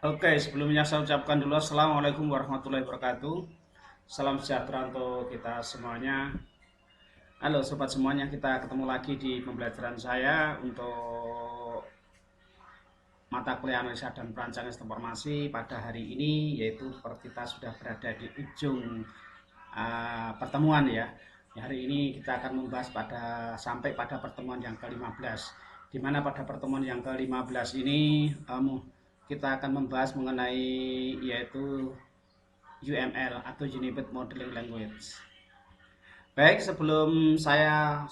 Oke, sebelumnya saya ucapkan dulu Assalamualaikum warahmatullahi wabarakatuh. Salam sejahtera untuk kita semuanya. Halo sobat semuanya, kita ketemu lagi di pembelajaran saya untuk mata kuliah analisa dan perancangan sistem informasi pada hari ini, yaitu kita sudah berada di ujung pertemuan ya. Hari ini kita akan membahas sampai pada pertemuan yang ke-15, di mana pada pertemuan yang ke-15 ini kita akan membahas mengenai yaitu UML atau Unified Modeling Language. Baik, sebelum saya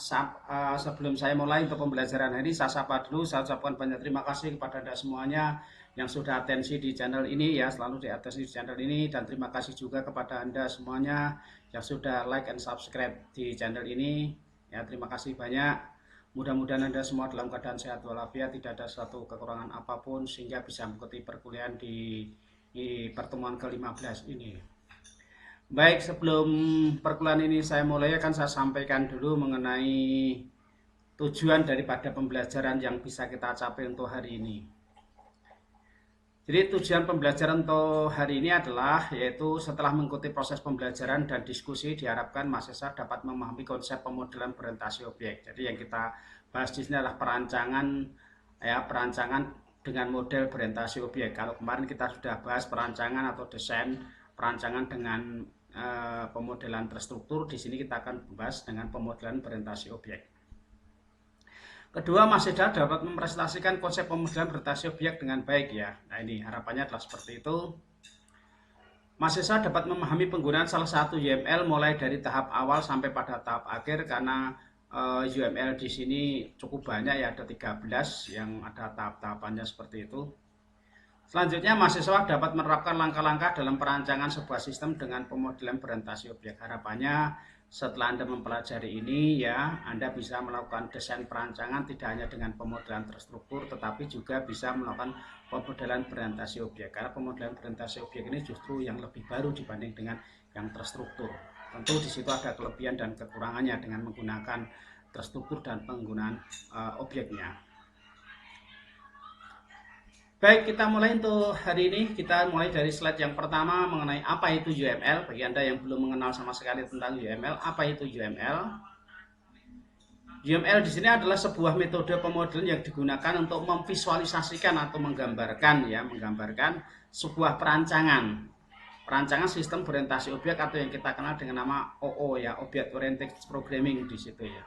mulai untuk pembelajaran hari ini, saya sapa dulu, saya ucapkan banyak terima kasih kepada Anda semuanya yang sudah atensi di channel ini ya, selalu di atensi di channel ini, dan terima kasih juga kepada Anda semuanya yang sudah like and subscribe di channel ini. Ya, terima kasih banyak. Mudah-mudahan Anda semua dalam keadaan sehat walafiat, tidak ada suatu kekurangan apapun sehingga bisa mengikuti perkuliahan di pertemuan ke-15 ini. Baik, sebelum perkuliahan ini saya mulai akan saya sampaikan dulu mengenai tujuan daripada pembelajaran yang bisa kita capai untuk hari ini. Jadi tujuan pembelajaran untuk hari ini adalah yaitu setelah mengikuti proses pembelajaran dan diskusi diharapkan mahasiswa dapat memahami konsep pemodelan berorientasi objek. Jadi yang kita bahas di sini adalah perancangan dengan model berorientasi objek. Kalau kemarin kita sudah bahas perancangan atau desain perancangan dengan pemodelan terstruktur, di sini kita akan bahas dengan pemodelan berorientasi objek. Kedua, mahasiswa dapat mempresentasikan konsep pemodelan berorientasi objek dengan baik ya. Nah ini harapannya adalah seperti itu. Mahasiswa dapat memahami penggunaan salah satu UML mulai dari tahap awal sampai pada tahap akhir karena UML di sini cukup banyak ya, ada 13 yang ada tahap-tahapannya seperti itu. Selanjutnya, mahasiswa dapat menerapkan langkah-langkah dalam perancangan sebuah sistem dengan pemodelan berorientasi objek. Harapannya setelah Anda mempelajari ini ya, Anda bisa melakukan desain perancangan tidak hanya dengan pemodelan terstruktur, tetapi juga bisa melakukan pemodelan berorientasi objek. Karena pemodelan berorientasi objek ini justru yang lebih baru dibanding dengan yang terstruktur. Tentu di situ ada kelebihan dan kekurangannya dengan menggunakan terstruktur dan penggunaan objeknya. Baik, kita mulai untuk hari ini. Kita mulai dari slide yang pertama mengenai apa itu UML. Bagi Anda yang belum mengenal sama sekali tentang UML, apa itu UML? UML di sini adalah sebuah metode pemodelan yang digunakan untuk memvisualisasikan atau menggambarkan sebuah perancangan sistem berorientasi objek atau yang kita kenal dengan nama OO ya, Object Oriented Programming di situ ya.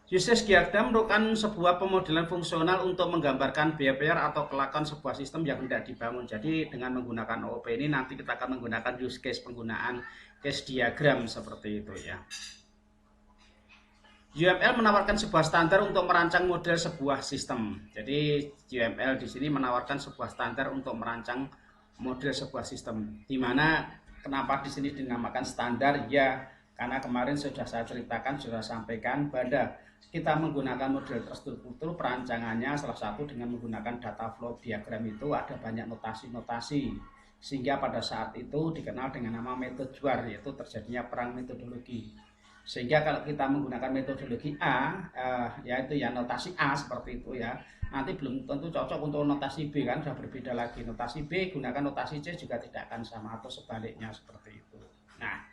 Usage diagram merupakan sebuah pemodelan fungsional untuk menggambarkan behavior atau kelakuan sebuah sistem yang hendak dibangun. Jadi dengan menggunakan OOP ini nanti kita akan menggunakan use case penggunaan case diagram seperti itu ya. UML menawarkan sebuah standar untuk merancang model sebuah sistem. Jadi UML di sini menawarkan sebuah standar untuk merancang model sebuah sistem. Di mana kenapa di sini dinamakan standar? Ya, karena kemarin sudah saya ceritakan, sudah sampaikan pada kita menggunakan model terstruktur perancangannya salah satu dengan menggunakan data flow diagram itu ada banyak notasi-notasi sehingga pada saat itu dikenal dengan nama metode war, yaitu terjadinya perang metodologi. Sehingga kalau kita menggunakan metodologi A yaitu ya notasi A seperti itu ya, nanti belum tentu cocok untuk notasi B kan, sudah berbeda lagi. Notasi B gunakan notasi C juga tidak akan sama atau sebaliknya seperti itu. Nah,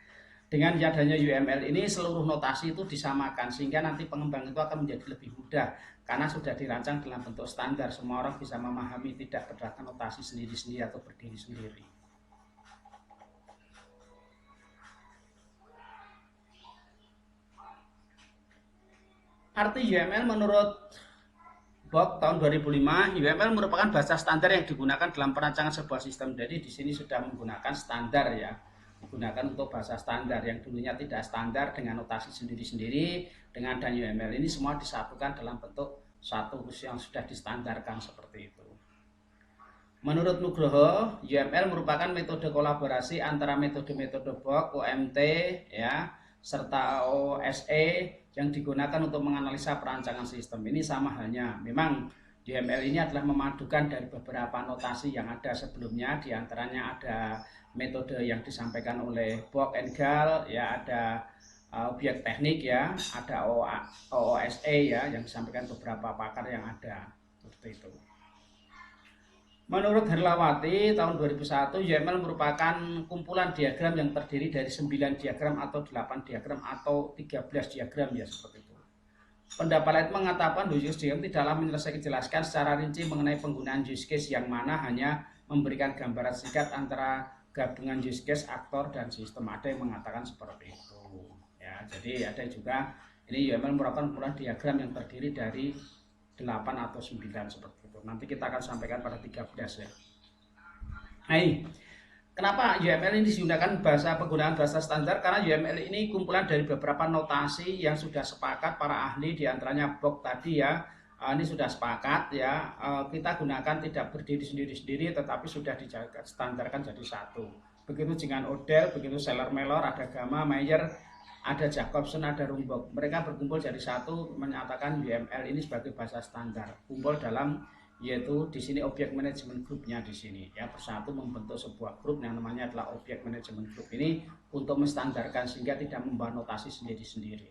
dengan adanya UML ini seluruh notasi itu disamakan sehingga nanti pengembang itu akan menjadi lebih mudah karena sudah dirancang dalam bentuk standar, semua orang bisa memahami, tidak berdasarkan notasi sendiri-sendiri atau berdiri sendiri. Arti UML menurut Bock tahun 2005, UML merupakan bahasa standar yang digunakan dalam perancangan sebuah sistem. Jadi di sini sudah menggunakan standar ya, digunakan untuk bahasa standar yang dulunya tidak standar dengan notasi sendiri-sendiri. Dengan dan UML ini semua disatukan dalam bentuk satu yang sudah distandarkan seperti itu. Menurut Nugroho, UML merupakan metode kolaborasi antara metode-metode Bock, OMT, ya, serta OSE yang digunakan untuk menganalisa perancangan sistem. Ini sama halnya. Memang UML ini adalah memadukan dari beberapa notasi yang ada sebelumnya, diantaranya ada metode yang disampaikan oleh Bock and Gall, ya ada objek teknik ya, ada OOSE ya yang disampaikan beberapa pakar yang ada seperti itu. Menurut Herlawati tahun 2001, UML merupakan kumpulan diagram yang terdiri dari 9 diagram atau 8 diagram atau 13 diagram ya seperti itu. Pendapat lain mengatakan use case diagram tidaklah menjelaskan secara rinci mengenai penggunaan use case yang mana hanya memberikan gambaran singkat antara gabungan use case, aktor, dan sistem. Ada yang mengatakan seperti itu. Ya, jadi ada juga ini UML merupakan kumpulan diagram yang terdiri dari 8 atau 9 seperti itu. Nanti kita akan sampaikan pada 13 ya. Nah, kenapa UML ini digunakan penggunaan bahasa standar? Karena UML ini kumpulan dari beberapa notasi yang sudah sepakat para ahli, diantaranya Bock tadi ya. Ini sudah sepakat ya. Kita gunakan tidak berdiri sendiri-sendiri, tetapi sudah distandarkan jadi satu. Begitu dengan Odell, begitu Seller-Mellor, ada Gamma, Mayer, ada Jacobson, ada Rumbock. Mereka berkumpul jadi satu menyatakan UML ini sebagai bahasa standar. Kumpul dalam yaitu di sini objek manajemen grupnya di sini ya, bersatu membentuk sebuah grup yang namanya adalah objek manajemen grup ini untuk menstandarkan sehingga tidak membawa notasi sendiri-sendiri.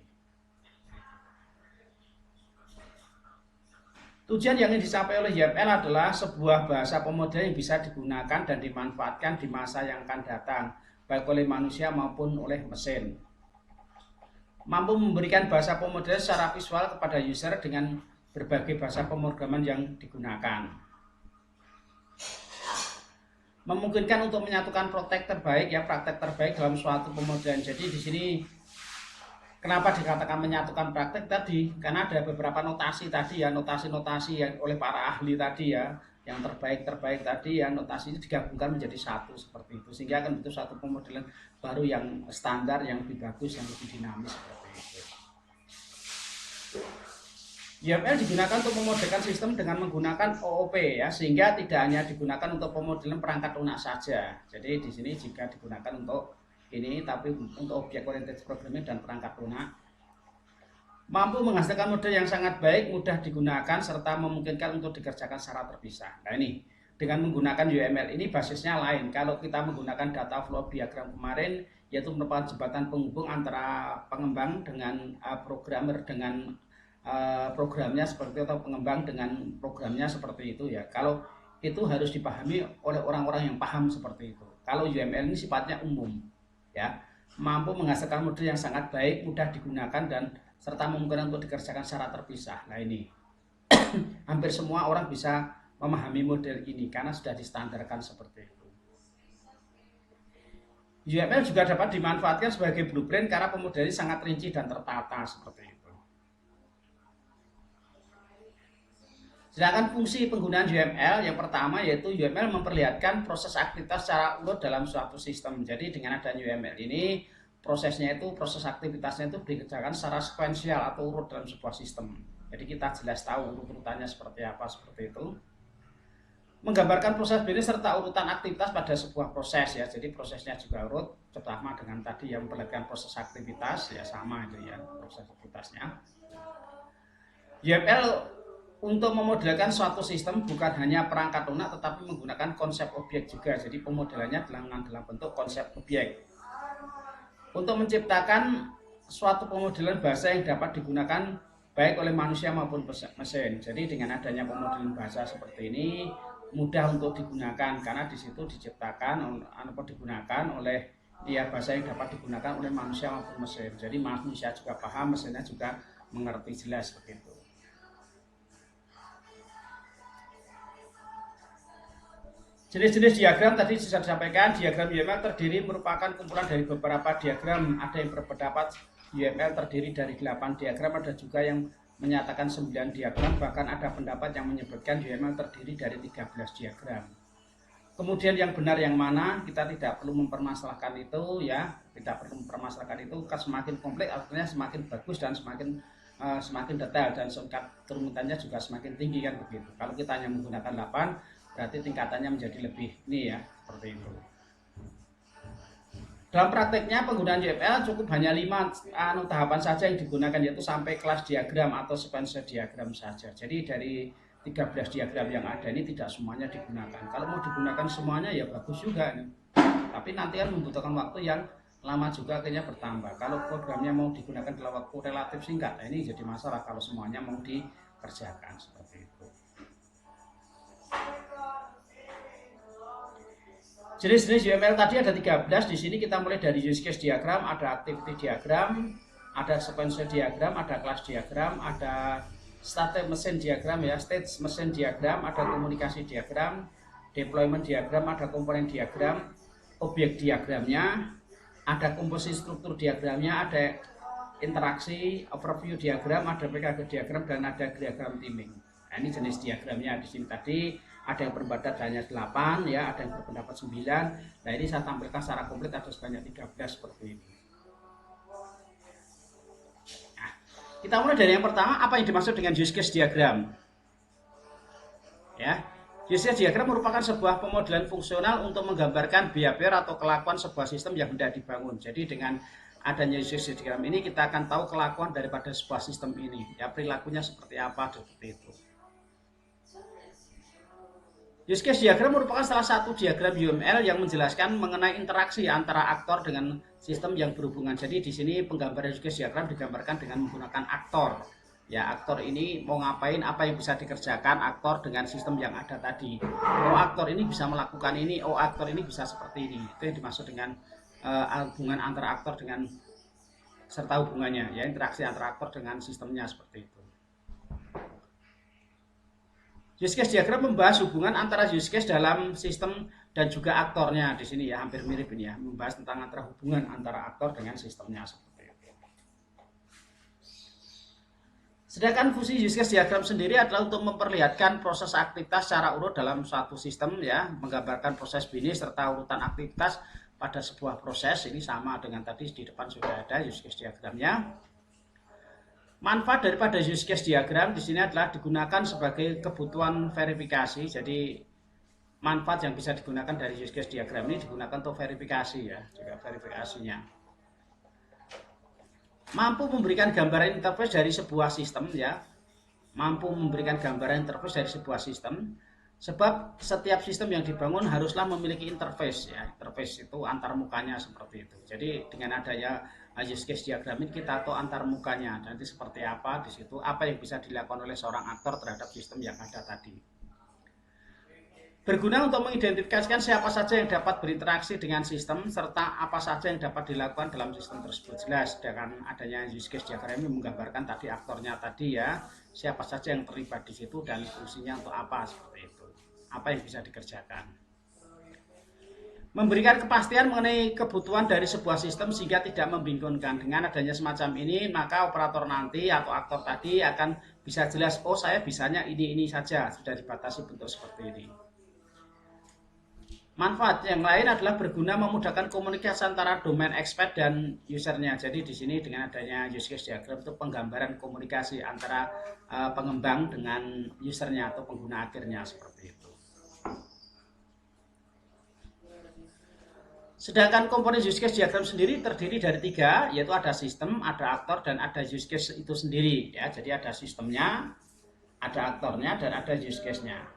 Tujuan yang ingin dicapai oleh UML adalah sebuah bahasa pemodel yang bisa digunakan dan dimanfaatkan di masa yang akan datang, baik oleh manusia maupun oleh mesin. Mampu memberikan bahasa pemodel secara visual kepada user dengan berbagai bahasa pemrograman yang digunakan. Memungkinkan untuk menyatukan praktek terbaik dalam suatu pemodelan. Jadi di sini kenapa dikatakan menyatukan praktek tadi? Karena ada beberapa notasi tadi ya, notasi-notasi yang oleh para ahli tadi ya, yang terbaik tadi ya, notasi ini digabungkan menjadi satu seperti itu, sehingga akan bentuk satu pemodelan baru yang standar, yang lebih bagus, yang lebih dinamis seperti itu. UML digunakan untuk memodelkan sistem dengan menggunakan OOP ya, sehingga tidak hanya digunakan untuk pemodelan perangkat lunak saja. Jadi di sini jika digunakan untuk ini, tapi untuk objek oriented programming dan perangkat lunak. Mampu menghasilkan model yang sangat baik, mudah digunakan, serta memungkinkan untuk dikerjakan secara terpisah. Nah ini, dengan menggunakan UML ini basisnya lain. Kalau kita menggunakan data flow diagram kemarin, yaitu merupakan jembatan penghubung antara pengembang dengan programmer dengan programnya seperti itu, atau pengembang dengan programnya seperti itu ya. Kalau itu harus dipahami oleh orang-orang yang paham seperti itu. Kalau UML ini sifatnya umum ya, mampu menghasilkan model yang sangat baik, mudah digunakan, dan serta memungkinkan untuk dikerjakan secara terpisah. Nah ini hampir semua orang bisa memahami model ini karena sudah distandarkan seperti itu. UML juga dapat dimanfaatkan sebagai blueprint karena pemodelan sangat rinci dan tertata seperti itu. Sedangkan fungsi penggunaan UML yang pertama yaitu UML memperlihatkan proses aktivitas secara urut dalam suatu sistem. Jadi dengan adanya UML ini proses aktivitasnya itu dikerjakan secara sekuensial atau urut dalam sebuah sistem. Jadi kita jelas tahu urut-urutannya seperti apa, seperti itu. Menggambarkan proses bisnis serta urutan aktivitas pada sebuah proses ya. Jadi prosesnya juga urut, terutama dengan tadi yang memperlihatkan proses aktivitas ya, sama itu ya proses aktivitasnya. UML untuk memodelkan suatu sistem bukan hanya perangkat lunak tetapi menggunakan konsep objek juga. Jadi pemodelannya dalam bentuk konsep objek. Untuk menciptakan suatu pemodelan bahasa yang dapat digunakan baik oleh manusia maupun mesin. Jadi dengan adanya pemodelan bahasa seperti ini mudah untuk digunakan karena di situ diciptakan atau digunakan oleh bahasa yang dapat digunakan oleh manusia maupun mesin. Jadi manusia juga paham, mesinnya juga mengerti jelas begitu. Jenis-jenis diagram tadi sudah disampaikan. Diagram UML terdiri merupakan kumpulan dari beberapa diagram. Ada yang berpendapat UML terdiri dari 8 diagram, ada juga yang menyatakan 9 diagram, bahkan ada pendapat yang menyebutkan UML terdiri dari 13 diagram. Kemudian yang benar yang mana, kita tidak perlu mempermasalahkan itu ya, tidak perlu mempermasalahkan itu. Semakin kompleks artinya semakin bagus dan semakin detail, dan tingkat kerumitannya juga semakin tinggi kan begitu. Kalau kita hanya menggunakan 8 berarti tingkatannya menjadi lebih ini ya, seperti itu. Dalam prakteknya penggunaan UML cukup hanya 5 tahapan saja yang digunakan, yaitu sampai kelas diagram atau sequence diagram saja. Jadi dari 13 diagram yang ada ini tidak semuanya digunakan. Kalau mau digunakan semuanya ya bagus juga nih. Tapi nanti kan membutuhkan waktu yang lama juga, akhirnya bertambah. Kalau programnya mau digunakan dalam waktu relatif singkat, nah ini jadi masalah kalau semuanya mau dikerjakan seperti itu. Jenis-jenis UML tadi ada 13. Di sini kita mulai dari use case diagram, ada activity diagram, ada sequential diagram, ada class diagram, ada state mesin diagram ya, state mesin diagram, ada komunikasi diagram, deployment diagram, ada komponen diagram, objek diagramnya, ada komposisi struktur diagramnya, ada interaksi, overview diagram, ada PKG diagram, dan ada diagram timing. Nah, ini jenis diagramnya. Di sini tadi ada yang berbadat hanya 8 ya, ada yang berpendapat 9. Nah, ini saya tampilkan secara komplit ada sebanyak 13 seperti ini. Nah, kita mulai dari yang pertama, apa yang dimaksud dengan use case diagram? Ya, use case diagram merupakan sebuah pemodelan fungsional untuk menggambarkan behavior atau kelakuan sebuah sistem yang hendak dibangun. Jadi dengan adanya use case diagram ini kita akan tahu kelakuan daripada sebuah sistem ini. Ya, perilakunya seperti apa seperti itu. Use case diagram merupakan salah satu diagram UML yang menjelaskan mengenai interaksi antara aktor dengan sistem yang berhubungan. Jadi di sini penggambaran use case diagram digambarkan dengan menggunakan aktor. Ya, aktor ini mau ngapain, apa yang bisa dikerjakan aktor dengan sistem yang ada tadi. Oh, aktor ini bisa melakukan ini, oh, aktor ini bisa seperti ini. Itu yang dimaksud dengan hubungan antara aktor dengan serta hubungannya, ya, interaksi antara aktor dengan sistemnya seperti itu. Use case diagram membahas hubungan antara use case dalam sistem dan juga aktornya. Di sini ya hampir mirip ini ya, membahas tentang antara hubungan antara aktor dengan sistemnya seperti itu. Sedangkan fungsi use case diagram sendiri adalah untuk memperlihatkan proses aktivitas secara urut dalam suatu sistem ya, menggambarkan proses bisnis serta urutan aktivitas pada sebuah proses. Ini sama dengan tadi di depan sudah ada use case diagramnya. Manfaat daripada use case diagram di sini adalah digunakan sebagai kebutuhan verifikasi. Jadi manfaat yang bisa digunakan dari use case diagram ini digunakan untuk verifikasi ya, juga verifikasinya. Mampu memberikan gambaran interface dari sebuah sistem ya. Mampu memberikan gambaran interface dari sebuah sistem. Sebab setiap sistem yang dibangun haruslah memiliki interface ya. Interface itu antar mukanya seperti itu. Jadi dengan adanya use case diagram ini kita tahu antar mukanya nanti seperti apa di situ, apa yang bisa dilakukan oleh seorang aktor terhadap sistem yang ada tadi. Berguna untuk mengidentifikasikan siapa saja yang dapat berinteraksi dengan sistem serta apa saja yang dapat dilakukan dalam sistem tersebut. Jelas dengan adanya use case diagram ini menggambarkan tadi aktornya tadi ya, siapa saja yang terlibat di situ dan fungsinya untuk apa seperti itu. Apa yang bisa dikerjakan. Memberikan kepastian mengenai kebutuhan dari sebuah sistem sehingga tidak membingungkan. Dengan adanya semacam ini, maka operator nanti atau aktor tadi akan bisa jelas, oh saya bisanya ini saja, sudah dibatasi bentuk seperti ini. Manfaat yang lain adalah berguna memudahkan komunikasi antara domain expert dan usernya. Jadi di sini dengan adanya use case diagram itu penggambaran komunikasi antara pengembang dengan usernya atau pengguna akhirnya seperti itu. Sedangkan komponen use case diagram sendiri terdiri dari 3, yaitu ada sistem, ada aktor, dan ada use case itu sendiri. Ya, jadi ada sistemnya, ada aktornya, dan ada use case-nya.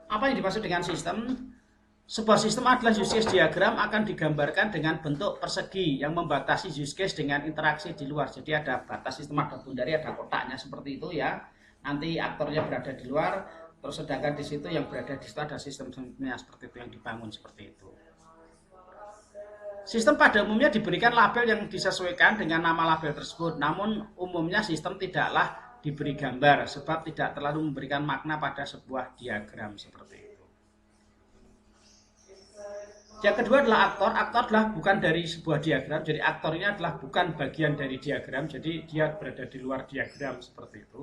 Apa yang dimaksud dengan sistem? Sebuah sistem adalah use case diagram akan digambarkan dengan bentuk persegi yang membatasi use case dengan interaksi di luar. Jadi ada batas sistem, ada boundary, ada kotaknya seperti itu ya. Nanti aktornya berada di luar. Terus sedangkan di situ yang berada di situ ada sistemnya seperti itu yang dibangun seperti itu. Sistem pada umumnya diberikan label yang disesuaikan dengan nama label tersebut. Namun umumnya sistem tidaklah diberi gambar sebab tidak terlalu memberikan makna pada sebuah diagram seperti itu. Yang kedua adalah aktor. Aktor adalah bukan dari sebuah diagram. Jadi aktor ini adalah bukan bagian dari diagram. Jadi dia berada di luar diagram seperti itu.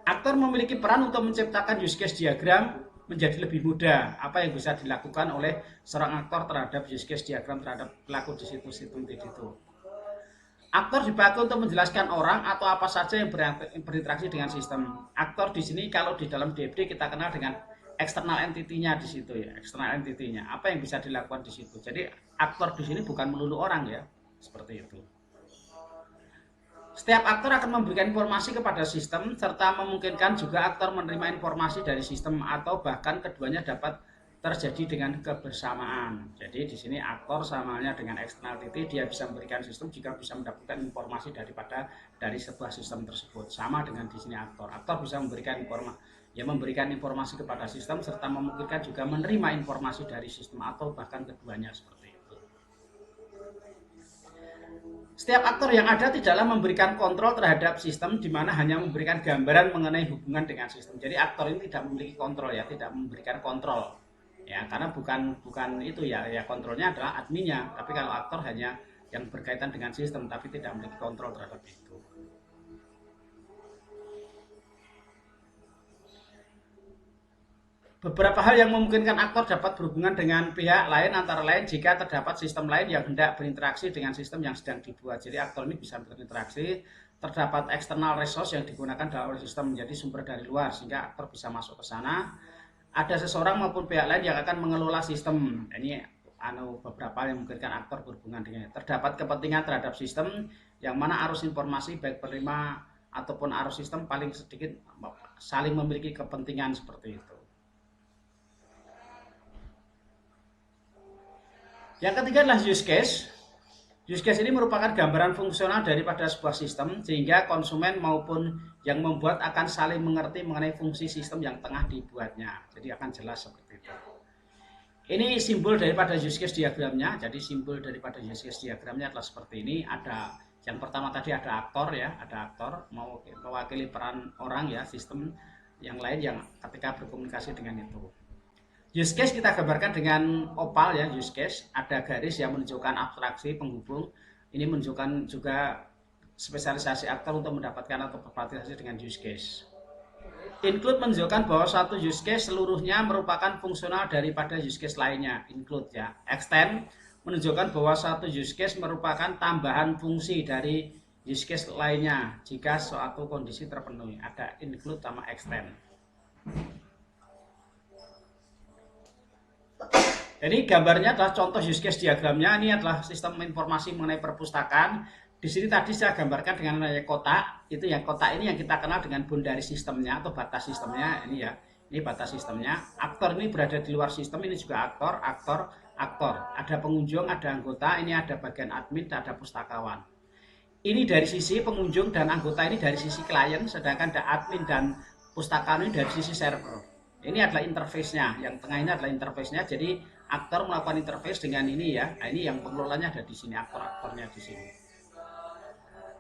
Aktor memiliki peran untuk menciptakan use case diagram menjadi lebih mudah. Apa yang bisa dilakukan oleh seorang aktor terhadap use case diagram terhadap pelaku di situ-situ itu. Aktor dipakai untuk menjelaskan orang atau apa saja yang berinteraksi dengan sistem. Aktor di sini kalau di dalam DFD kita kenal dengan external entity-nya di situ ya, external entity-nya. Apa yang bisa dilakukan di situ. Jadi aktor di sini bukan melulu orang ya, seperti itu. Setiap aktor akan memberikan informasi kepada sistem serta memungkinkan juga aktor menerima informasi dari sistem atau bahkan keduanya dapat terjadi dengan kebersamaan. Jadi di sini aktor sama halnya dengan external entity, dia bisa memberikan sistem jika bisa mendapatkan informasi dari sebuah sistem tersebut. Sama dengan di sini aktor. Aktor bisa memberikan ya memberikan informasi kepada sistem serta memungkinkan juga menerima informasi dari sistem atau bahkan keduanya seperti itu. Setiap aktor yang ada tidaklah memberikan kontrol terhadap sistem, di mana hanya memberikan gambaran mengenai hubungan dengan sistem. Jadi aktor ini tidak memiliki kontrol ya, tidak memberikan kontrol ya, karena bukan itu ya, kontrolnya adalah adminnya. Tapi kalau aktor hanya yang berkaitan dengan sistem tapi tidak memiliki kontrol terhadap itu. Beberapa hal yang memungkinkan aktor dapat berhubungan dengan pihak lain, antara lain jika terdapat sistem lain yang hendak berinteraksi dengan sistem yang sedang dibuat. Jadi aktor ini bisa berinteraksi, terdapat external resource yang digunakan dalam sistem menjadi sumber dari luar sehingga aktor bisa masuk ke sana. Ada seseorang maupun pihak lain yang akan mengelola sistem. Ini beberapa yang memungkinkan aktor berhubungan dengan. Terdapat kepentingan terhadap sistem yang mana arus informasi baik penerima ataupun arus sistem paling sedikit saling memiliki kepentingan seperti itu. Yang ketiga adalah use case. Use case ini merupakan gambaran fungsional daripada sebuah sistem sehingga konsumen maupun yang membuat akan saling mengerti mengenai fungsi sistem yang tengah dibuatnya. Jadi akan jelas seperti itu. Ini simbol daripada use case diagramnya. Jadi simbol daripada use case diagramnya adalah seperti ini. Ada yang pertama tadi ada aktor ya, ada aktor mewakili peran orang ya, sistem yang lain yang ketika berkomunikasi dengan itu. Use case kita gambarkan dengan opal ya, use case. Ada garis yang menunjukkan abstraksi penghubung. Ini menunjukkan juga spesialisasi aktor untuk mendapatkan atau berpartisipasi dengan use case. Include menunjukkan bahwa satu use case seluruhnya merupakan fungsional daripada use case lainnya. Include ya. Extend menunjukkan bahwa satu use case merupakan tambahan fungsi dari use case lainnya jika suatu kondisi terpenuhi. Ada include sama extend. Jadi gambarnya adalah contoh use case diagramnya. Ini adalah sistem informasi mengenai perpustakaan. Di sini tadi saya gambarkan dengan kotak. Itu yang kotak ini yang kita kenal dengan boundary sistemnya atau batas sistemnya. Ini ya, ini batas sistemnya. Aktor ini berada di luar sistem. Ini juga aktor. Ada pengunjung, ada anggota. Ini ada bagian admin, ada pustakawan. Ini dari sisi pengunjung dan anggota ini dari sisi klien. Sedangkan ada admin dan pustakawan ini dari sisi server. Ini adalah interface-nya. Yang tengah ini adalah interface-nya. Jadi aktor melakukan interface dengan ini ya. Nah, ini yang pengelolanya ada di sini, aktor-aktornya di sini.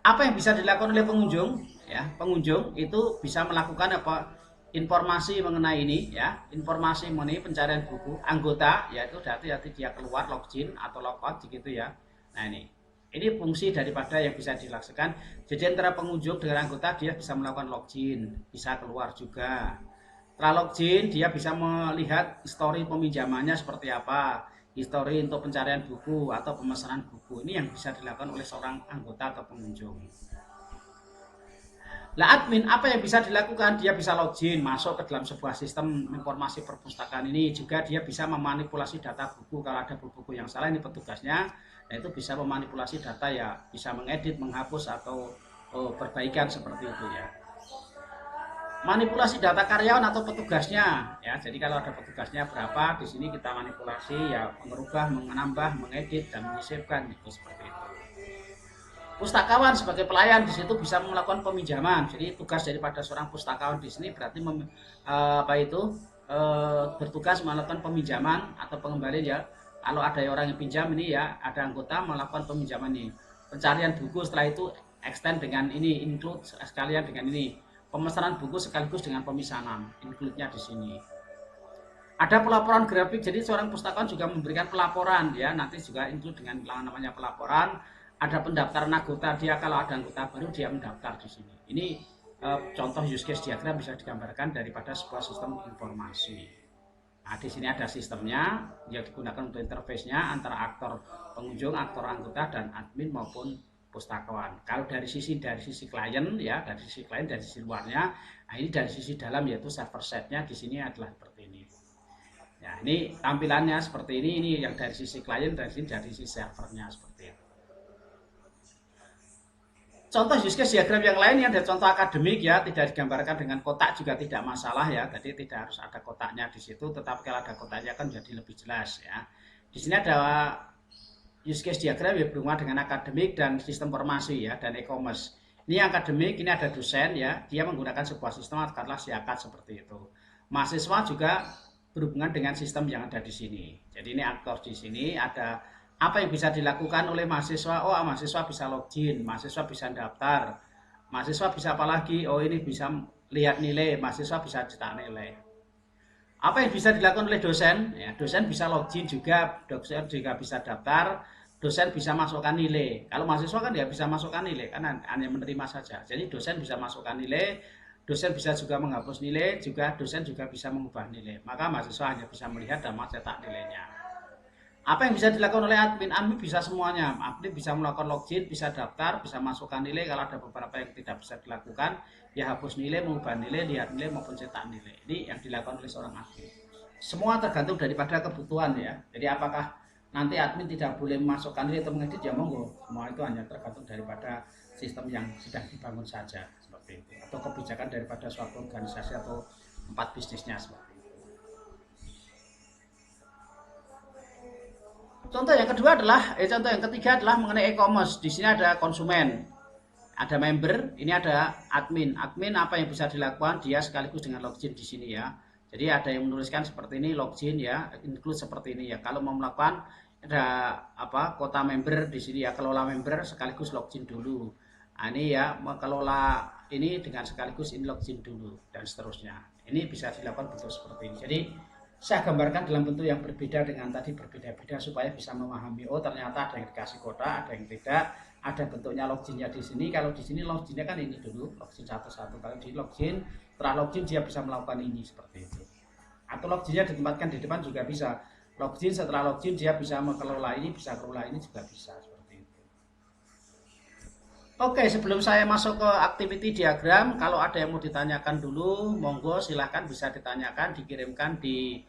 Apa yang bisa dilakukan oleh pengunjung? Ya, pengunjung itu bisa melakukan apa? Informasi mengenai ini ya, informasi mengenai pencarian buku. Anggota yaitu hati-hati dia keluar login atau logout gitu ya. Nah, ini fungsi daripada yang bisa dilaksanakan. Jadi antara pengunjung dengan anggota dia bisa melakukan login, bisa keluar juga. Setelah login, dia bisa melihat histori peminjamannya seperti apa, histori untuk pencarian buku atau pemesanan buku. Ini yang bisa dilakukan oleh seorang anggota atau pengunjung. Lah admin, apa yang bisa dilakukan? Dia bisa login, masuk ke dalam sebuah sistem informasi perpustakaan ini. Juga dia bisa memanipulasi data buku. Kalau ada buku yang salah, ini petugasnya. Nah, itu bisa memanipulasi data ya, bisa mengedit, menghapus, atau perbaikan seperti itu ya. Manipulasi data karyawan atau petugasnya ya. Jadi kalau ada petugasnya berapa, di sini kita manipulasi ya, merubah, menambah, mengedit dan menyisipkan itu seperti itu. Pustakawan sebagai pelayan di situ bisa melakukan peminjaman. Jadi tugas daripada seorang pustakawan di sini berarti bertugas melakukan peminjaman atau pengembalian ya. Kalau ada orang yang pinjam ini ya, ada anggota melakukan peminjaman ini. Pencarian buku setelah itu extend dengan ini, include sekalian dengan ini. Pemesanan buku sekaligus dengan pemisanan, include-nya di sini. Ada pelaporan grafik, jadi seorang pustakawan juga memberikan pelaporan ya, nanti juga include dengan namanya pelaporan. Ada pendaftaran anggota, dia kalau ada anggota baru dia mendaftar di sini. Ini contoh use case diagram bisa digambarkan daripada sebuah sistem informasi. Nah, di sini ada sistemnya yang digunakan untuk interface-nya antara aktor pengunjung, aktor anggota, dan admin maupun pustakawan. Kalau dari sisi klien ya, dari sisi luarnya, nah ini dari sisi dalam yaitu server setnya di sini adalah seperti ini. Ya, ini tampilannya seperti ini yang dari sisi klien, dari sisi servernya seperti itu. Contoh use case diagram yang lain yang ada contoh akademik ya, tidak digambarkan dengan kotak juga tidak masalah ya. Jadi tidak harus ada kotaknya di situ, tetapi kalau ada kotaknya kan jadi lebih jelas ya. Di sini ada use case diagram yang berhubungan dengan akademik dan sistem informasi ya, dan e-commerce. Ini akademik, ini ada dosen ya, dia menggunakan sebuah sistem katakanlah siakat seperti itu. Mahasiswa juga berhubungan dengan sistem yang ada di sini. Jadi ini aktor di sini, ada apa yang bisa dilakukan oleh mahasiswa. Oh, mahasiswa bisa login, mahasiswa bisa daftar, mahasiswa bisa apa lagi? Oh, ini bisa lihat nilai, mahasiswa bisa cetak nilai. Apa yang bisa dilakukan oleh dosen? Ya, dosen bisa login juga, dosen juga bisa daftar, dosen bisa masukkan nilai. Kalau mahasiswa kan dia bisa masukkan nilai, kan hanya menerima saja. Jadi dosen bisa masukkan nilai, dosen bisa juga menghapus nilai, juga dosen juga bisa mengubah nilai. Maka mahasiswa hanya bisa melihat dan mencetak nilainya. Apa yang bisa dilakukan oleh admin? Admin bisa semuanya. Admin bisa melakukan login, bisa daftar, bisa masukkan nilai. Kalau ada beberapa yang tidak bisa dilakukan, ya hapus nilai, mengubah nilai, lihat nilai maupun cetak nilai. Ini yang dilakukan oleh seorang admin. Semua tergantung daripada kebutuhan ya. Jadi apakah nanti admin tidak boleh memasukkan nilai atau mengedit, ya monggo. Semua itu hanya tergantung daripada sistem yang sedang dibangun saja seperti itu, atau kebijakan daripada suatu organisasi atau tempat bisnisnya seperti itu. Contoh yang kedua adalah, contoh yang ketiga adalah mengenai e-commerce. Di sini ada konsumen, ada member, ini ada admin. Admin apa yang bisa dilakukan? Dia sekaligus dengan login di sini ya. Jadi ada yang menuliskan seperti ini login ya, include seperti ini ya. Kalau mau melakukan ada apa kota member di sini ya, kelola member sekaligus login dulu. Nah, ini ya mengelola ini dengan sekaligus ini login dulu dan seterusnya. Ini bisa dilakukan bentuk seperti ini. Jadi saya gambarkan dalam bentuk yang berbeda dengan tadi, berbeda-beda supaya bisa memahami. Oh, ternyata ada yang dikasih kota, ada yang tidak. Ada bentuknya loginnya di sini. Kalau di sini loginnya kan ini dulu, login satu-satu. Kalau di login, setelah login dia bisa melakukan ini seperti itu. Atau loginnya ditempatkan di depan juga bisa. Login, setelah login dia bisa mengelola ini, bisa kelola ini juga bisa seperti itu. Oke, sebelum saya masuk ke activity diagram, kalau ada yang mau ditanyakan dulu, monggo silahkan bisa ditanyakan, dikirimkan di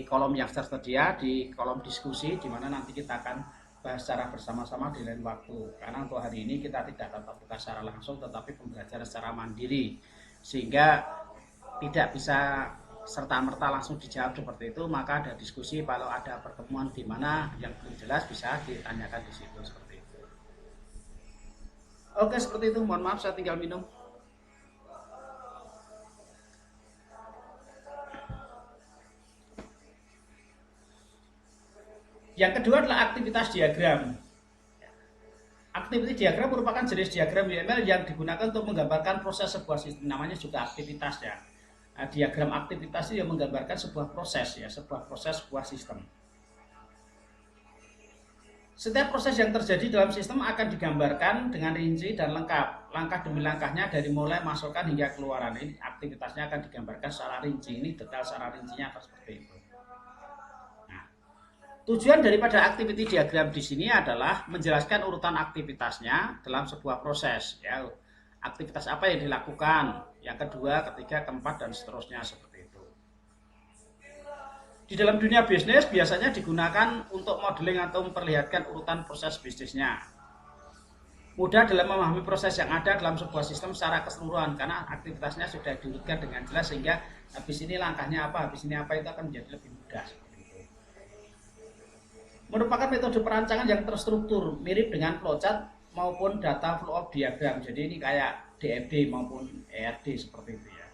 kolom yang tersedia, di kolom diskusi, di mana nanti kita akan bahas secara bersama-sama di lain waktu. Karena untuk hari ini kita tidak tatap muka secara langsung, tetapi pembelajaran secara mandiri, sehingga tidak bisa serta-merta langsung dijawab seperti itu. Maka ada diskusi, kalau ada pertemuan di mana yang belum jelas bisa ditanyakan di situ seperti itu. Oke, seperti itu. Mohon maaf, saya tinggal minum. Yang kedua adalah aktivitas diagram. Aktivitas diagram merupakan jenis diagram UML yang digunakan untuk menggambarkan proses sebuah sistem. Namanya juga aktivitas ya. Nah, diagram aktivitas itu yang menggambarkan sebuah proses ya, sebuah proses sebuah sistem. Setiap proses yang terjadi dalam sistem akan digambarkan dengan rinci dan lengkap, langkah demi langkahnya dari mulai masukkan hingga keluaran. Ini aktivitasnya akan digambarkan secara rinci, ini detail secara rincinya akan seperti itu. Nah, tujuan daripada activity diagram di sini adalah menjelaskan urutan aktivitasnya dalam sebuah proses. Ya, aktivitas apa yang dilakukan, yang kedua, ketiga, keempat, dan seterusnya seperti itu. Di dalam dunia bisnis biasanya digunakan untuk modeling atau memperlihatkan urutan proses bisnisnya. Mudah dalam memahami proses yang ada dalam sebuah sistem secara keseluruhan karena aktivitasnya sudah diurutkan dengan jelas, sehingga habis ini langkahnya apa, habis ini apa, itu akan menjadi lebih mudah. Merupakan metode perancangan yang terstruktur, mirip dengan flowchart maupun data flow of diagram. Jadi ini kayak DFD maupun ERD seperti itu ya.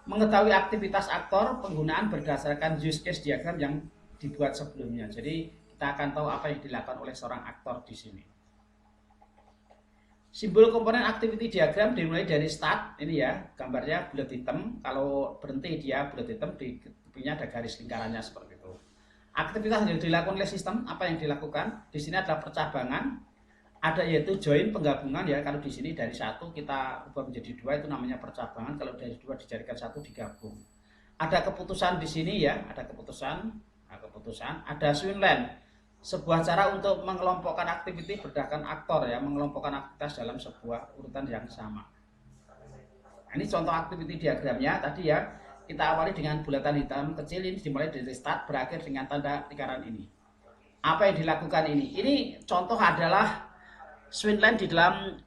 Mengetahui aktivitas aktor, penggunaan berdasarkan use case diagram yang dibuat sebelumnya. Jadi kita akan tahu apa yang dilakukan oleh seorang aktor di sini. Simbol komponen activity diagram dimulai dari start, ini ya, gambarnya bulat hitam. Kalau berhenti dia bulat hitam, di tepinya ada garis lingkarannya seperti itu. Aktivitas yang dilakukan oleh sistem, apa yang dilakukan? Di sini adalah percabangan. Ada yaitu join, penggabungan ya. Kalau di sini dari satu kita ubah menjadi dua, itu namanya percabangan. Kalau dari dua dijadikan satu, digabung. Ada keputusan di sini ya, ada keputusan. Nah, keputusan. Ada swingland, sebuah cara untuk mengelompokkan aktiviti berdasarkan aktor ya, mengelompokkan aktivitas dalam sebuah urutan yang sama. Nah, ini contoh aktiviti diagramnya tadi ya. Kita awali dengan bulatan hitam kecil, ini dimulai dari start, berakhir dengan tanda lingkaran ini. Apa yang dilakukan ini? Ini contoh adalah swingland di dalam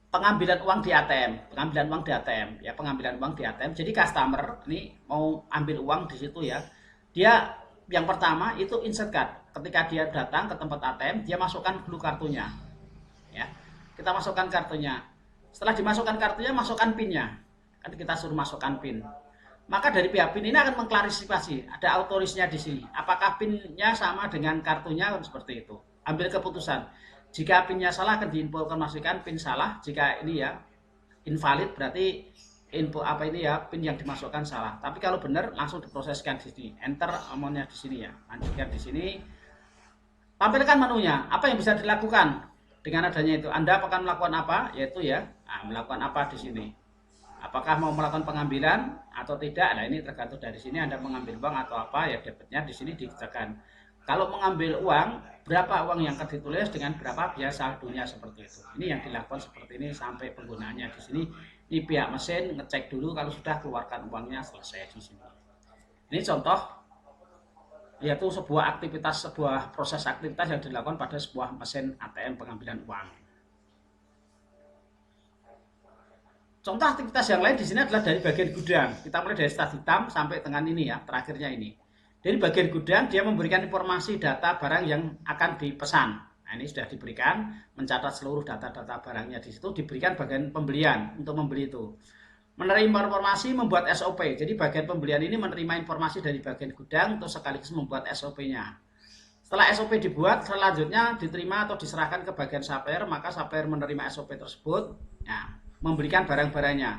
pengambilan uang di ATM, pengambilan uang di ATM ya, pengambilan uang di ATM. Jadi customer ini mau ambil uang di situ ya. Dia yang pertama itu insert card. Ketika dia datang ke tempat ATM, dia masukkan dulu kartunya. Ya. Kita masukkan kartunya. Setelah dimasukkan kartunya, masukkan PIN-nya. Kan kita suruh masukkan PIN. Maka dari pihak PIN ini akan mengklarifikasi, ada autorisnya di sini. Apakah PIN-nya sama dengan kartunya, seperti itu. Ambil keputusan. Jika PIN-nya salah akan diinformasikan PIN salah. Jika ini ya invalid berarti info apa ini ya PIN yang dimasukkan salah. Tapi kalau benar langsung diproseskan di sini. Enter amonnya di sini ya. Lanjutkan di sini. Tampilkan menunya. Apa yang bisa dilakukan dengan adanya itu? Anda akan melakukan apa? Yaitu ya, melakukan apa di sini? Apakah mau melakukan pengambilan atau tidak? Nah, ini tergantung dari sini Anda mengambil uang atau apa ya, debitnya di sini dikerjakan. Kalau mengambil uang, berapa uang yang akan ditulis dengan berapa biaya saldonya seperti itu. Ini yang dilakukan seperti ini sampai penggunaannya di sini. Ini pihak mesin ngecek dulu kalau sudah keluarkan uangnya selesai di sini. Ini contoh yaitu sebuah proses aktivitas yang dilakukan pada sebuah mesin ATM pengambilan uang. Contoh aktivitas yang lain di sini adalah dari bagian gudang. Kita mulai dari start hitam sampai dengan ini ya, terakhirnya ini. Dari bagian gudang dia memberikan informasi data barang yang akan dipesan. Nah, ini sudah diberikan, mencatat seluruh data-data barangnya di situ, diberikan bagian pembelian untuk membeli itu. Menerima informasi, membuat SOP. Jadi bagian pembelian ini menerima informasi dari bagian gudang untuk sekaligus membuat SOP-nya. Setelah SOP dibuat, selanjutnya diterima atau diserahkan ke bagian supplier, maka supplier menerima SOP tersebut. Nah, memberikan barang-barangnya.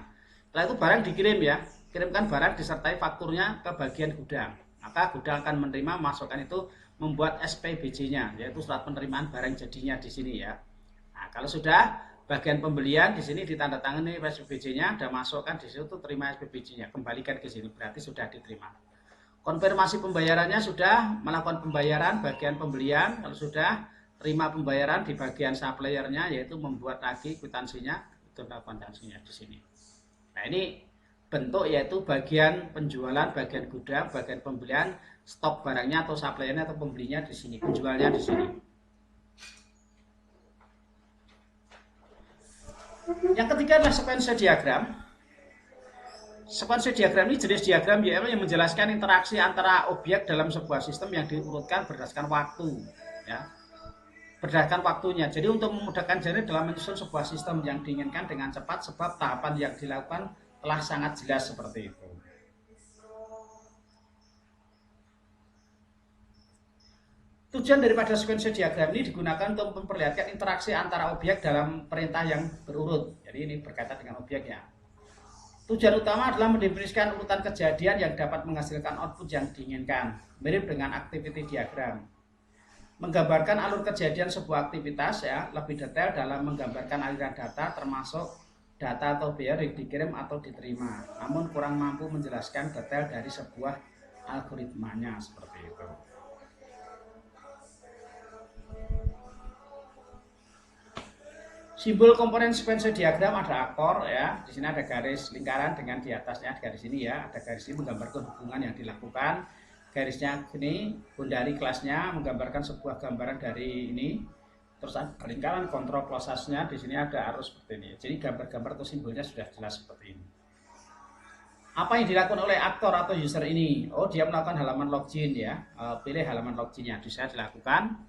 Setelah itu barang dikirim ya, kirimkan barang disertai fakturnya ke bagian gudang. Maka gudang akan menerima, masukkan itu, membuat SPBJ-nya, yaitu surat penerimaan barang jadinya di sini ya. Nah, kalau sudah bagian pembelian di sini ditandatangani SPBJ-nya, sudah masukkan di situ, terima SPBJ-nya, kembalikan ke sini, berarti sudah diterima. Konfirmasi pembayarannya sudah melakukan pembayaran bagian pembelian, kalau sudah terima pembayaran di bagian suppliernya, yaitu membuat lagi kwitansinya. Itu kontansinya di sini. Nah, ini bentuk yaitu bagian penjualan, bagian gudang, bagian pembelian, stok barangnya atau suppliernya atau pembelinya di sini, penjualnya di sini. Yang ketiga adalah sequence diagram. Sequence diagram ini jenis diagram yang menjelaskan interaksi antara objek dalam sebuah sistem yang diurutkan berdasarkan waktu, ya. Berdasarkan waktunya. Jadi untuk memudahkan jari dalam menyusun sebuah sistem yang diinginkan dengan cepat sebab tahapan yang dilakukan telah sangat jelas seperti itu. Tujuan daripada sequence diagram ini digunakan untuk memperlihatkan interaksi antara objek dalam perintah yang berurut. Jadi ini berkaitan dengan objeknya. Tujuan utama adalah mendefinisikan urutan kejadian yang dapat menghasilkan output yang diinginkan, mirip dengan activity diagram. Menggambarkan alur kejadian sebuah aktivitas ya, lebih detail dalam menggambarkan aliran data termasuk data atau biaya yang dikirim atau diterima, namun kurang mampu menjelaskan detail dari sebuah algoritmanya seperti itu. Simbol komponen sequence diagram ada aktor ya, di sini ada garis lingkaran dengan di atasnya garis ini ya, ada garis ini menggambarkan hubungan yang dilakukan. Garisnya ini bundari kelasnya menggambarkan sebuah gambaran dari ini, terus ada lingkaran kontrol prosesnya, di sini ada arus seperti ini. Jadi gambar-gambar atau simbolnya sudah jelas seperti ini. Apa yang dilakukan oleh aktor atau user ini? Oh, dia melakukan halaman login ya, pilih halaman loginnya, bisa dilakukan.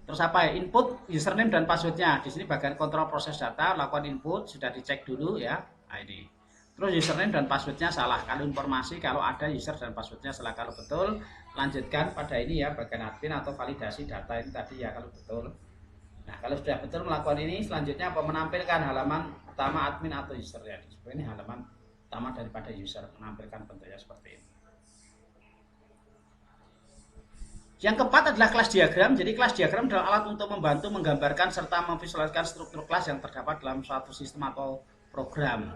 Terus apa ya? Input username dan passwordnya. Di sini bagian kontrol proses data, lakukan input, sudah dicek dulu ya. Nah, ini. Terus username dan passwordnya salah. Kalau informasi, kalau ada user dan passwordnya salah, kalau betul, lanjutkan pada ini ya, bagian admin atau validasi data ini tadi ya, kalau betul. Nah, kalau sudah betul melakukan ini, selanjutnya apa? Menampilkan halaman utama admin atau user ya. Ini halaman utama daripada user, menampilkan bentuknya seperti ini. Yang keempat adalah kelas diagram. Jadi kelas diagram adalah alat untuk membantu menggambarkan serta memvisualisasikan struktur kelas yang terdapat dalam suatu sistem atau program.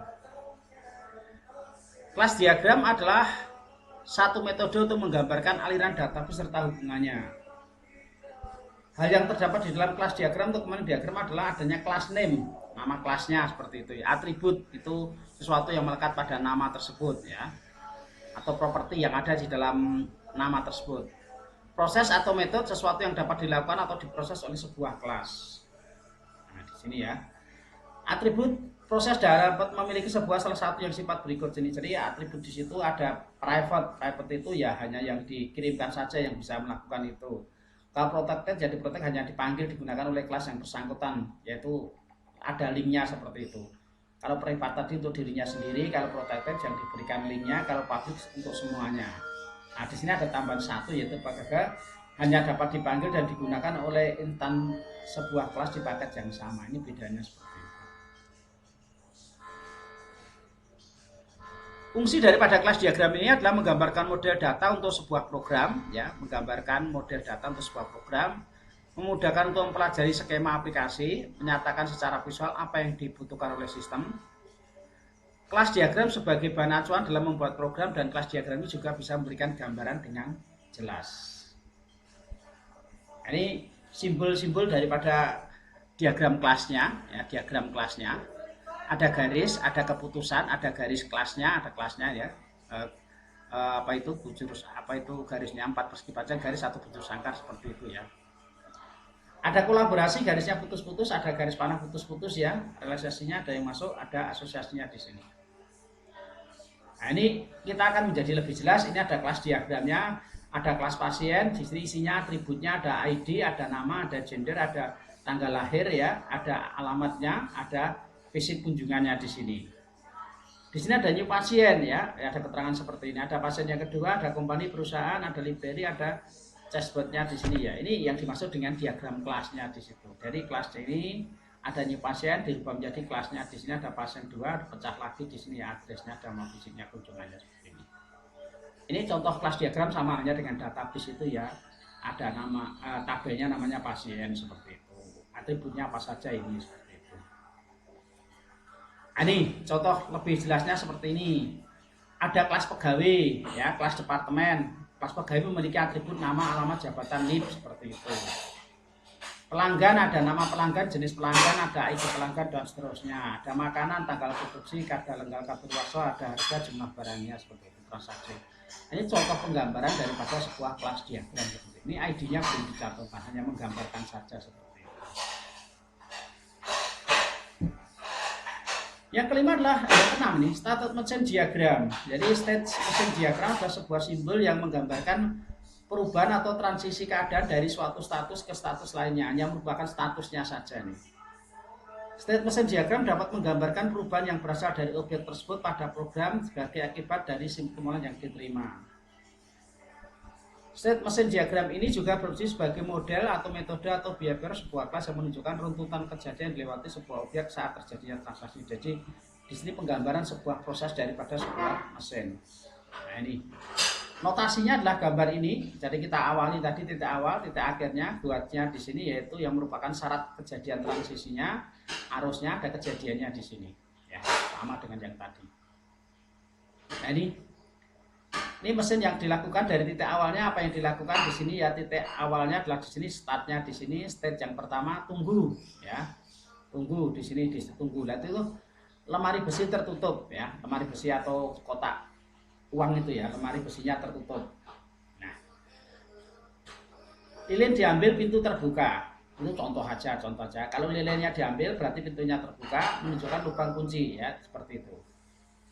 Kelas diagram adalah satu metode untuk menggambarkan aliran data beserta hubungannya. Hal yang terdapat di dalam kelas diagram untuk komponen diagram adalah adanya kelas name, nama kelasnya seperti itu ya. Atribut itu sesuatu yang melekat pada nama tersebut ya, atau properti yang ada di dalam nama tersebut. Proses atau metode sesuatu yang dapat dilakukan atau diproses oleh sebuah kelas. Nah, di sini ya. Atribut proses dapat memiliki sebuah salah satu yang sifat berikut ini. Jadi atribut di situ ada private. Private itu ya hanya yang dikirimkan saja yang bisa melakukan itu. Kalau protected, jadi protect hanya dipanggil digunakan oleh kelas yang bersangkutan, yaitu ada linknya seperti itu. Kalau private tadi untuk dirinya sendiri, kalau protected yang diberikan linknya, kalau public untuk semuanya. Nah, di sini ada tambahan satu, yaitu apabila hanya dapat dipanggil dan digunakan oleh intan sebuah kelas di paket yang sama. Ini bedanya seperti itu. Fungsi daripada kelas diagram ini adalah menggambarkan model data untuk sebuah program, ya, menggambarkan model data untuk sebuah program, memudahkan untuk mempelajari skema aplikasi, menyatakan secara visual apa yang dibutuhkan oleh sistem. Kelas diagram sebagai bahan acuan dalam membuat program, dan kelas diagram ini juga bisa memberikan gambaran dengan jelas. Ini simbol-simbol daripada diagram kelasnya, ya, diagram kelasnya. Ada garis, ada keputusan, ada garis kelasnya, ada kelasnya, ya. Apa itu bujur, apa itu garisnya 4 persegi panjang, garis satu bujur sangkar, seperti itu, ya. Ada kolaborasi, garisnya putus-putus, ada garis panah putus-putus, ya. Realisasinya ada yang masuk, ada asosiasinya di sini. Nah, ini kita akan menjadi lebih jelas. Ini ada kelas diagramnya, ada kelas pasien, di sini isinya atributnya, ada ID, ada nama, ada gender, ada tanggal lahir, ya, ada alamatnya, ada visit kunjungannya di sini. Di sini ada new pasien, ya, ada keterangan seperti ini. Ada pasien yang kedua, ada company perusahaan, ada library, ada dashboardnya di sini, ya. Ini yang dimaksud dengan diagram kelasnya di situ. Dari kelas ini ada new pasien dirubah menjadi kelasnya, di sini ada pasien 2, pecah lagi di sini, ya, addressnya, ada mau visitnya, kunjungannya seperti ini. Ini contoh kelas diagram sama hanya dengan database itu, ya. Ada nama tabelnya namanya pasien, seperti itu. Atributnya apa saja ini, seperti itu. Ini contoh lebih jelasnya seperti ini. Ada kelas pegawai, ya, kelas departemen. Kelas pegawai memiliki atribut nama, alamat, jabatan, NIP, seperti itu. Pelanggan, ada nama pelanggan, jenis pelanggan, ada ID pelanggan, dan seterusnya. Ada makanan, tanggal produksi, kadar lenggal kadaluarsa, ada harga, jumlah barangnya, seperti itu, transaksi. Ini contoh penggambaran daripada sebuah kelas diagram seperti ini. ID-nya belum dicantumkan, hanya menggambarkan saja seperti itu. Yang kelima adalah yang keenam nih, state machine diagram. Jadi state machine diagram adalah sebuah simbol yang menggambarkan perubahan atau transisi keadaan dari suatu status ke status lainnya, hanya merupakan statusnya saja nih. State machine diagram dapat menggambarkan perubahan yang berasal dari objek tersebut pada program sebagai akibat dari sinkronan yang diterima. State machine diagram ini juga berfungsi sebagai model atau metode atau behavior sebuah kelas yang menunjukkan runtutan kejadian yang dilewati sebuah objek saat terjadinya transaksi. Jadi di sini penggambaran sebuah proses daripada sebuah mesin. Nah, ini notasinya adalah gambar ini. Jadi kita awali tadi titik awal, titik akhirnya, buatnya di sini, yaitu yang merupakan syarat kejadian transisinya, arusnya, ada kejadiannya di sini. Ya, sama dengan yang tadi. Nah, ini mesin yang dilakukan dari titik awalnya. Apa yang dilakukan di sini, ya, titik awalnya adalah di sini, startnya di sini. Stage yang pertama tunggu, ya, tunggu di sini, ditunggu. Lihat itu lemari besi tertutup, ya, lemari besi atau kotak uang itu, ya, lemari besinya tertutup. Nah, lilin diambil, pintu terbuka. Itu contoh aja, contoh aja. Kalau lilinnya diambil berarti pintunya terbuka, menunjukkan lubang kunci, ya, seperti itu.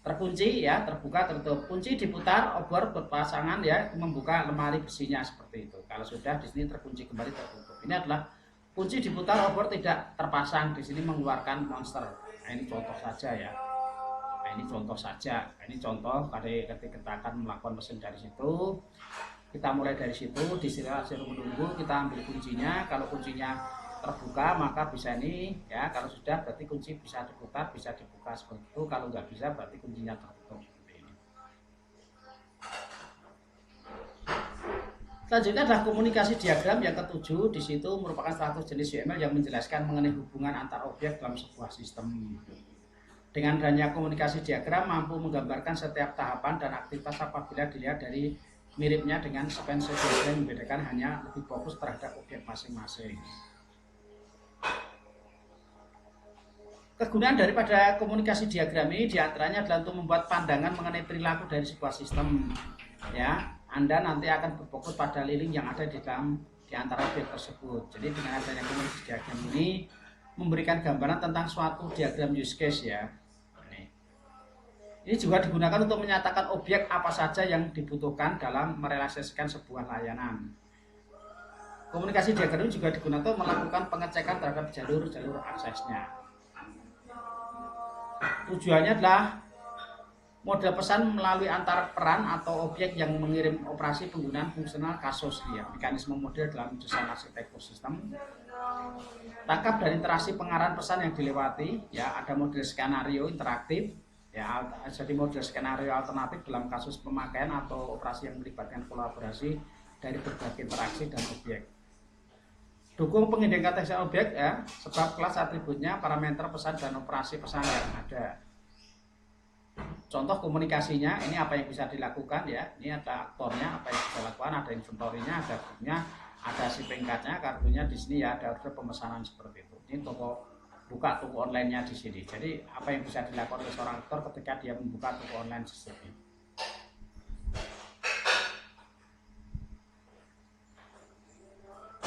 Terkunci, ya, terbuka, tertutup. Kunci diputar, obor berpasangan, ya, membuka lemari besinya, seperti itu. Kalau sudah di sini terkunci kembali, tertutup. Ini adalah kunci diputar, obor tidak terpasang, di sini mengeluarkan monster. Nah, ini contoh saja, ya. Nah, ini contoh saja. Nah, ini contoh ketika kita akan melakukan mesin dari situ. Kita mulai dari situ, di sini suruh menunggu, kita ambil kuncinya. Kalau kuncinya terbuka maka bisa ini, ya, kalau sudah berarti kunci bisa diputar, bisa dibuka seperti itu. Kalau nggak bisa berarti kuncinya tertutup seperti ini. Selanjutnya adalah komunikasi diagram yang ketujuh. Di situ merupakan status jenis UML yang menjelaskan mengenai hubungan antar objek dalam sebuah sistem. Dengan adanya komunikasi diagram mampu menggambarkan setiap tahapan dan aktivitas apabila dilihat dari miripnya dengan sequence diagram, membedakan hanya lebih fokus terhadap objek masing-masing. Kegunaan daripada komunikasi diagram ini diantaranya adalah untuk membuat pandangan mengenai perilaku dari sebuah sistem. Ya, Anda nanti akan berfokus pada lilin yang ada di antara objek tersebut. Jadi dengan adanya komunikasi diagram ini memberikan gambaran tentang suatu diagram use case, ya. Ini juga digunakan untuk menyatakan objek apa saja yang dibutuhkan dalam merealisasikan sebuah layanan. Komunikasi diagram ini juga digunakan untuk melakukan pengecekan terhadap jalur-jalur aksesnya. Tujuannya adalah model pesan melalui antar peran atau objek yang mengirim operasi penggunaan fungsional kasus ya. Mekanisme model dalam desain arsitektur sistem. Tangkap dari interaksi pengarahan pesan yang dilewati ya, ada model skenario interaktif ya, jadi model skenario alternatif dalam kasus pemakaian atau operasi yang melibatkan kolaborasi dari berbagai interaksi dan objek. Dukung pengidentifikasian objek ya, sebab kelas atributnya, parameter pesan dan operasi pesan yang ada. Contoh komunikasinya, ini apa yang bisa dilakukan ya, ini ada aktornya, apa yang bisa dilakukan, ada inventorinya, ada grupnya, ada si pengkatnya, kartunya di sini ya, ada order pemesanan seperti itu. Ini toko buka toko online-nya di sini. Jadi apa yang bisa dilakukan oleh seorang aktor ketika dia membuka toko online seperti itu.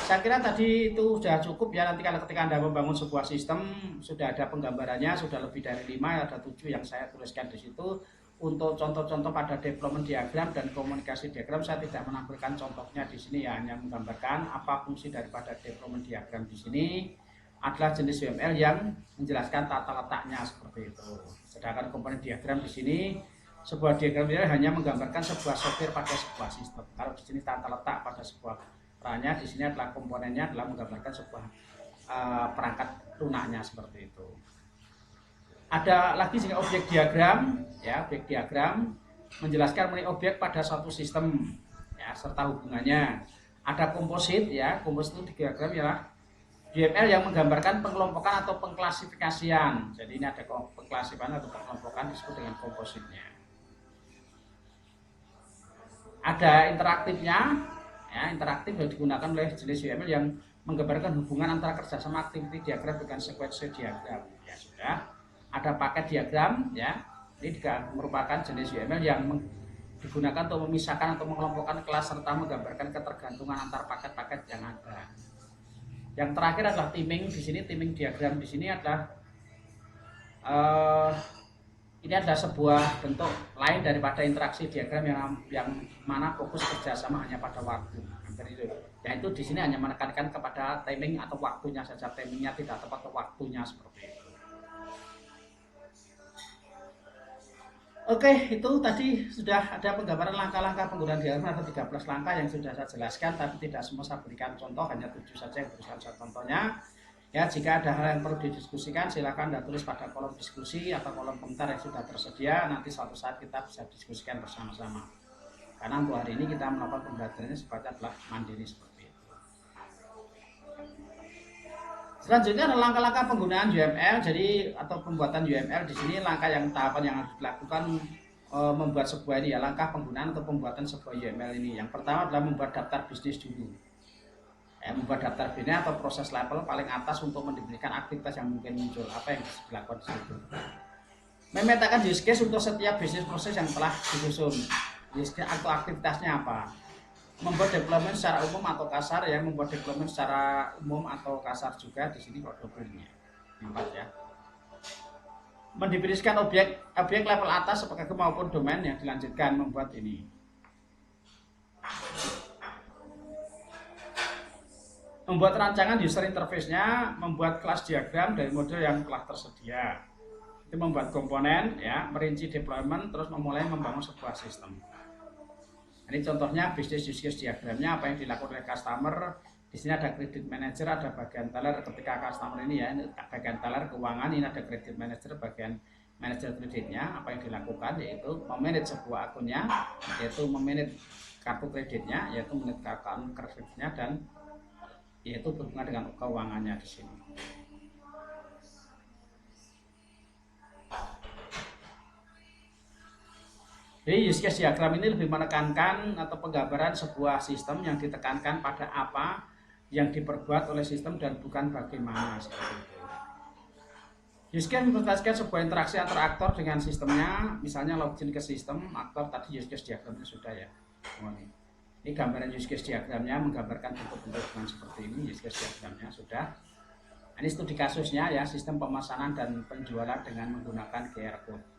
Saya kira tadi itu sudah cukup ya. Nanti kalau ketika Anda membangun sebuah sistem sudah ada penggambarannya, sudah lebih dari 5, ada 7 yang saya tuliskan di situ. Untuk contoh-contoh pada deployment diagram dan komunikasi diagram saya tidak menampilkan contohnya di sini ya, hanya menggambarkan apa fungsi daripada deployment diagram di sini adalah jenis UML yang menjelaskan tata letaknya seperti itu. Sedangkan komponen diagram di sini sebuah diagram hanya menggambarkan sebuah software pada sebuah sistem. Kalau di sini tata letak pada sebuah perannya, di sini adalah komponennya adalah menggambarkan sebuah perangkat lunaknya seperti itu. Ada lagi sehingga objek diagram ya, objek diagram menjelaskan mengenai objek pada suatu sistem ya, serta hubungannya. Ada komposit ya, komposit itu di diagram ya UML yang menggambarkan pengelompokan atau pengklasifikasian. Jadi ini ada pengklasifikasian atau pengelompokan disebut dengan kompositnya. Ada interaktifnya ya, interaktif yang digunakan oleh jenis UML yang menggambarkan hubungan antara kerjasama aktiviti diagram dengan sekuensi diagram ya. Sudah ada paket diagram ya, ini juga merupakan jenis UML yang digunakan untuk memisahkan atau mengelompokkan kelas serta menggambarkan ketergantungan antar paket-paket yang ada. Yang terakhir adalah timing. Di sini timing diagram di sini adalah ini adalah sebuah bentuk lain daripada interaksi diagram yang mana fokus kerjasama hanya pada waktu. Yaitu di sini hanya menekankan kepada timing atau waktunya saja, timingnya tidak tepat atau waktunya seperti itu. Oke, itu tadi sudah ada penggambaran langkah-langkah penggunaan diagram, ada 13 langkah yang sudah saya jelaskan, tapi tidak semua saya berikan contoh, hanya 7 saja yang berikan contohnya. Ya, jika ada hal yang perlu didiskusikan, silakan Anda tulis pada kolom diskusi atau kolom komentar yang sudah tersedia. Nanti suatu saat kita bisa diskusikan bersama-sama. Karena untuk hari ini kita melakukan pembelajarannya sifatnya adalah mandiri seperti itu. Selanjutnya adalah langkah-langkah penggunaan UML, jadi atau pembuatan UML. Di sini langkah yang tahapan yang harus dilakukan membuat sebuah ini ya, langkah penggunaan atau pembuatan sebuah UML ini. Yang pertama adalah membuat daftar bisnis dulu. Membuat daftar bisnis atau proses level paling atas untuk mendefinikan aktivitas yang mungkin muncul, apa yang bisa dilakukan di situ. Memetakan use case untuk setiap bisnis proses yang telah disusun. Use case atau aktivitasnya apa? Membuat deployment secara umum atau kasar ya, membuat deployment secara umum atau kasar juga di sini kok double-nya. 4 ya. Mendefinisikan objek level atas sebagai maupun domain yang dilanjutkan membuat ini. Membuat rancangan user interface-nya, membuat kelas diagram dari model yang telah tersedia. Itu membuat komponen ya, merinci deployment, terus memulai membangun sebuah sistem. Ini contohnya bisnis use case diagramnya, apa yang dilakukan oleh customer. Di sini ada credit manager, ada bagian teller ketika customer ini ya, ini bagian teller keuangan, ini ada credit manager, bagian manager kreditnya. Apa yang dilakukan yaitu memanage sebuah akunnya, yaitu memanage kartu kreditnya, yaitu memanage akun kreditnya, dan yaitu berhubungan dengan keuangannya di sini. Jadi use case diagram ini lebih menekankan atau penggambaran sebuah sistem yang ditekankan pada apa yang diperbuat oleh sistem dan bukan bagaimana seperti itu. Use case memperlihatkan sebuah interaksi antara aktor dengan sistemnya, misalnya login ke sistem, aktor tadi use case diagramnya sudah ya. Ini gambaran use case diagramnya menggambarkan bentuk-bentuk dengan seperti ini, use case diagramnya sudah. Ini studi kasusnya ya, sistem pemesanan dan penjualan dengan menggunakan QR code.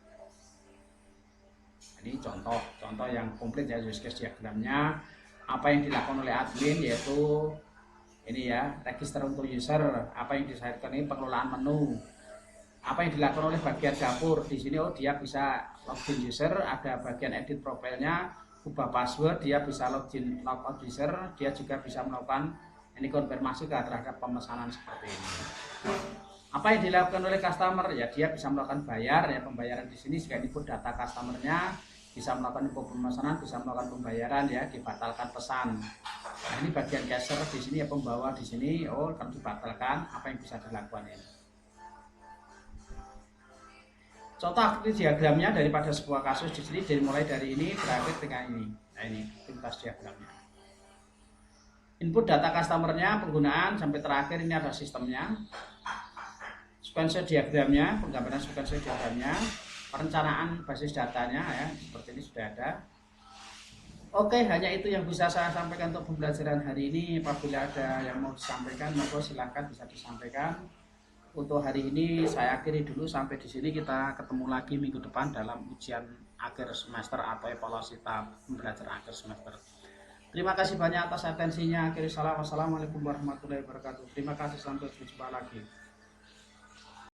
Ini contoh yang komplit ya use case diagramnya. Apa yang dilakukan oleh admin yaitu ini ya, register untuk user. Apa yang disajikan ini pengelolaan menu. Apa yang dilakukan oleh bagian dapur di sini? Oh, dia bisa login user, ada bagian edit profilnya, ubah password, dia bisa login logout user, dia juga bisa melakukan ini konfirmasi terhadap pemesanan seperti ini. Apa yang dilakukan oleh customer? Ya, dia bisa melakukan bayar, ya, pembayaran di sini jika input data customernya, bisa melakukan info pemesanan, bisa melakukan pembayaran, ya, dibatalkan pesan. Nah, ini bagian caser di sini, ya, pembawa di sini. Oh, kalau dibatalkan, apa yang bisa dilakukan ini? Contoh aktivitas diagramnya daripada sebuah kasus di sini, dimulai dari ini berakhir dengan ini. Nah, ini aktivitas diagramnya. Input data customernya, penggunaan sampai terakhir ini ada sistemnya. Sequence diagramnya, penggambaran sequence diagramnya, perencanaan basis datanya, ya, seperti ini sudah ada. Oke, hanya itu yang bisa saya sampaikan untuk pembelajaran hari ini. Apabila ada yang mau disampaikan, monggo silahkan bisa disampaikan. Untuk hari ini saya akhiri dulu, sampai di sini. Kita ketemu lagi minggu depan dalam ujian akhir semester atau evaluasi tahap pembelajaran akhir semester. Terima kasih banyak atas atensinya. Akhiri salam. Wassalamualaikum warahmatullahi wabarakatuh. Terima kasih, sampai jumpa lagi.